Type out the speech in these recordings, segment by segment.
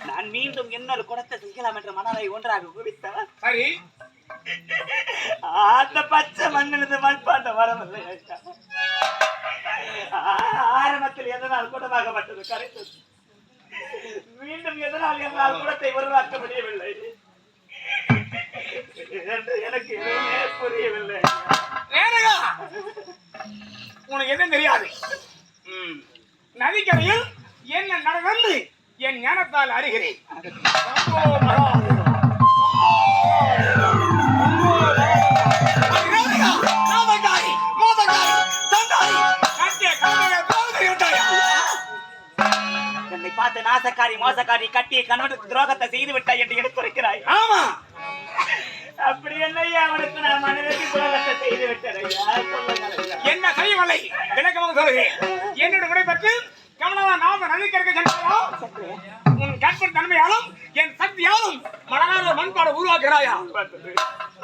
நான் மீண்டும் இன்னொரு குடத்தை செய்யலாம் என்ற மனதை ஒன்றாக குவித்தார். சரி, அந்த பச்சை மண்ணிலிருந்து மண்பாண்ட வரவில்லை. ஆரம்பத்தில் எதனால் குடமாகப்பட்டது கரைத்து மீண்டும் எதனால் என்னால் குடத்தை உருவாக்க முடியவில்லை என்று எனக்கு எதுவுமே புரியவில்லை. உனக்கு எதுவும் தெரியாது. நதிக்கரையில் என்ன நடந்து என் ஞானத்தால் அறிகிறேன். என்னை பார்த்து நாசக்காரி மோசக்காரி கட்டிய கணவனுக்கு துரோகத்தை செய்து விட்டாய் என்று எடுத்துரைக்கிறாய். ஆமா, அப்படி என்னையா அவனுக்கு நான் மனைவி துரோகத்தை செய்து விட்டேன். என்ன செய்யவில்லை, விளக்கமாக சொல்கிறேன். என்னோட விடை பெற்று கமலா நாம நதிக்கரைக்கு சென்றாலும் உன் கற்பன் தன்மையாலும் என் சக்தியாலும் மனநாள மண்பாடு உருவாக்குகிறாயா?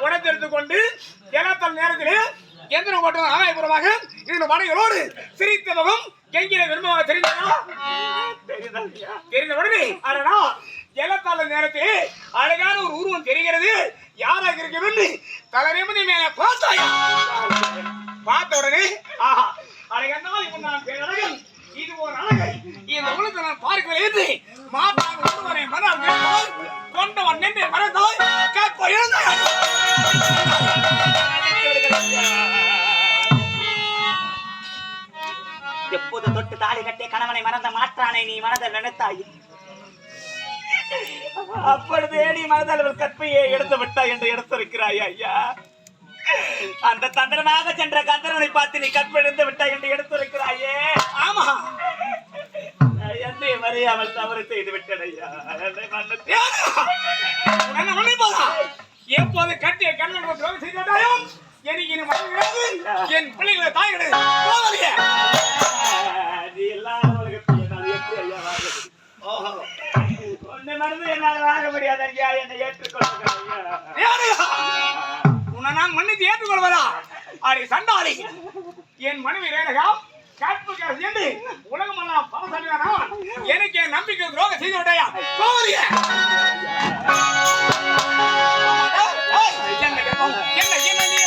உடத்தெடுத்துக் கொண்டு ஏலத்தல் நேரத்திலே எந்திரம் ஓட்டும் ஆகாயபுரமாக இந்த மனைகளோடு சிரித்த முகம் எங்கிலே விரும்பமாக தெரிந்த உடனே அடனா ஏலத்தாள நேரத்திலே அழகான ஒரு உருவம் தெரிகிறது. யாராக இருக்க என்று தலைநிமிர்ந்து மேலே பார்த்தாயா? பார்த்த உடனே ஆஹா அழகனால் இவன் நான் பேரழகன், இது ஒரு அழகை இந்த உலகத்தை நான் பார்க்கவில்லை என்று மாட்டான் ஒருவனை மனம் கொண்டவன் நின்று மறந்தாய் கேட்ப எழுந்தாய். எப்போது தொட்டு தாலி கட்டிய கணவனை மறந்த மாற்றானை நீ மனதில் நினைத்தாய். அப்பொழுதே நீ மனதளவில் கற்பையை எடுத்து விட்டாய் என்று எடுத்திருக்கிறாய் ஐயா. அந்த தந்திரமாக சென்ற கந்தரனை பார்த்து நீ கற்பெடுத்து விட்டாய் என்று எடுத்திருக்கிறாயே. ஆமா, என்னை மறையாமல் தவறு செய்து விட்டேன் ஐயா. எப்போது கட்டிய கண்ணன் துரோகம் செய்தாயோ எனக்கு இனி மறந்து என் பிள்ளைகளை தாய் கிடையாது. நீ எல்லாரும் உலகத்தில் என்னால் எப்படி ஐயா வாங்க முடியும்? உன்னை மறந்து என்னால் வாங்க முடியாது ஐயா. என்னை ஏற்றுக்கொள்ளுங்க. உன்னை நான் மன்னித்து ஏற்றுக்கொள்வதா? அடி சண்டாளி, என் மனைவி ரேணகா கற்புக்காக சேர்ந்து உலகமெல்லாம் பவசடியானா எனக்கு என் நம்பிக்கை துரோகம் செய்து விட்டாயா? கோவலிய என்ன என்ன நீ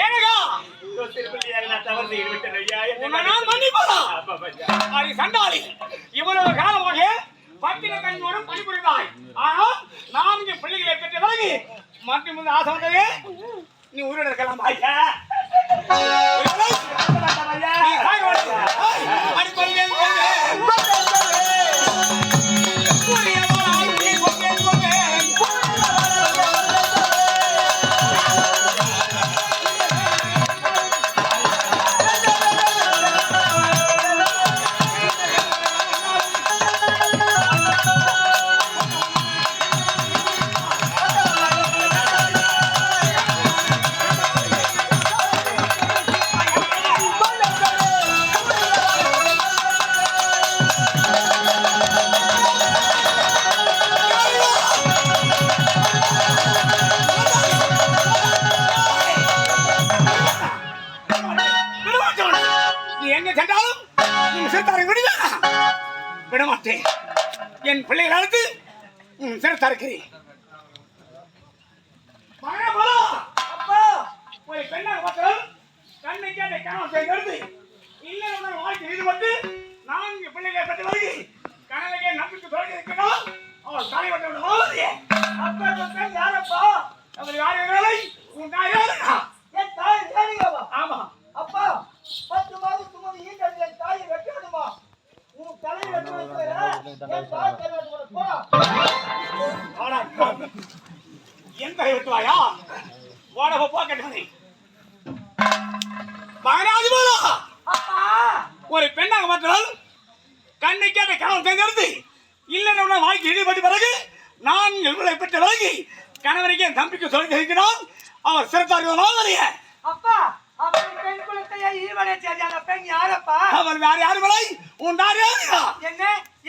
ஏனகா திருப்பதியாக நான் தவறு செய்து விட்டேன் ஐயா. உன்னை நான் மன்னிப்பதா? ஆமாம் ஐயா. அடி சண்டாளி, இவ்வளவு காலமாக பத்திர கண்ணியோடு பணிபுரிந்தாய். ஆனால் நான் இங்கே பிள்ளைகளை பெற்ற பிறகு மற்றும் இந்த ஆசை வந்தது நீ உயிரோடு இருக்கலாம். ஐயா. நீ சாக வேண்டாம். அடி கொல்வேன், கொல்வேன். புரியவாள் நீ கொல்வேன், கொல்வேன். நீ எங்க சென்றாலும் நீ சிறுத்தாரை விடுவேனா? விடமாட்டேன். என் பிள்ளைகள் அழைத்து சிறுத்தாருக்கிறேன். ஒரு பெண்ணாக பார்த்தவள் கண்ணைக்கு அந்த கணவன் செய்து இல்லை வாழ்க்கை ஈடுபட்டு 4 பிள்ளைகளை பெற்று வருகை கணவனுக்கே நம்பிக்கை தொடங்கி இருக்கிறாள். அவள் தலைவட்டோட வாழ்க்கையே அப்பா யாரப்பா அவள் யாரை உன் தாய் யாருக்கா? என் தாய் ஏனிகவா? ஆமா அப்பா 10 மாதம் சுமந்து ஈண்டெடுத்த என் தாயை வெட்டணுமா? உன் தலையை வெட்ட வைக்கிற என் தாய் தலை வெட்ட போடா. எந்த வெட்டுவாயா? ஓடவ போக்கட்டே மகனாதி போலா. அப்பா ஒரு பெண்ணாக பார்த்தவள் கண்ணைக்கு அந்த கணவன் தேர்ந்தெடுத்து இல்லைன்னு வாழ்க்கை ஈடுபட்ட பிறகு 4 பிள்ளை பெற்ற பிறகு கணவனுக்கு என் தம்பிக்கு சொல்லி இருக்கிறான். அவர் சிறுத்தார்கள். அப்பா அவன் பெண் குலத்தை ஈவனை செய்த அந்த பெண் யாரப்பா? அவள் வேற யாரு மலை உன் தாய் யாருக்கா? என்ன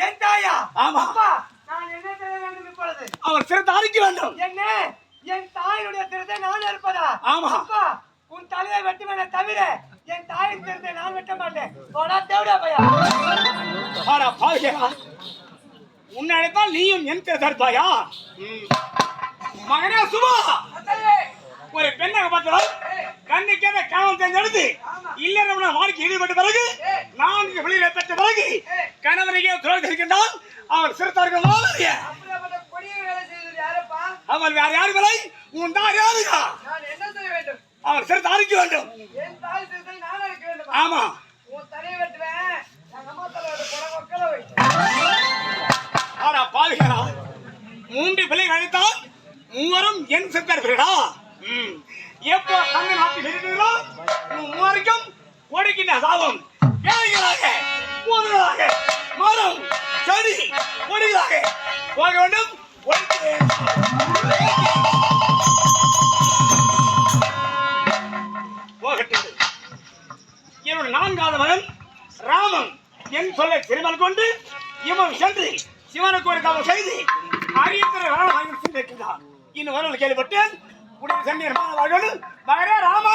என் தாயா? ஆமா. அப்பா நான் என்ன செய்ய வேண்டும் இப்பொழுது? அவள் சிறுத்தாரிக்க வேண்டும். என்ன என் தாயுடைய திருத்தை நான் இருப்பதா? ஆமா. அப்பா உன் தலையை வெட்டுவேனே தவிர என் தாயின் திருத்தை நான் வெட்ட மாட்டேன். போடா தேவடா பையா. ஆடா பாவியா, உன்னை அழைத்தால் நீயும் என் தருப்பாயா? மகனே சுபா, ஒரு பெண்ணாக பார்த்தவள் கண்ணுக்கு அந்த கணவன் தேர்ந்தெடுத்து இல்லைன்னு வாழ்க்கை ஈடுபட்ட பிறகு 4 பிள்ளைகளை பெற்ற பிறகு கணவனுக்கே துரோகம் இருக்கின்றான். அவர் சிறுத்தார்கள். அப்படிப்பட்ட கொடிய வேலை செய்தது யாரப்பா? அவள் வேற யாரு மலை உன் தாய் யாருக்கா? நான் என்ன செய்ய வேண்டும்? அவர் சிறுத்தாரிக்க வேண்டும். என் தாய் திருத்தை நான் அழைக்க வேண்டும். ஆமா. உன் தலையை வெட்டுவேன். என் அம்மா தலையோட போட மக்களை வை. ஆடா பாவிகளா, 3 பிள்ளைகள் அழைத்தால் 3 என் சிறுத்தார்களா? எப்போ தங்க நாட்டில் இருக்கிறீர்களோ 3 கொடுக்கின்ற சாபம் ஏழைகளாக ஊர்களாக மரம் செடி கொடிகளாக போக வேண்டும். போகட்டும். என்னுடைய 4வது மகன் ராமன் என் சொல்லை திருமல் கொண்டு இவன் சென்று சிவனுக்கு ஒரு தவம் செய்து அரியத்திர ராமன் சென்றிருக்கிறார். இன்னும் வரவர்கள் கேள்விப்பட்டேன். உடனே சென்றீர் மகனே ராமா.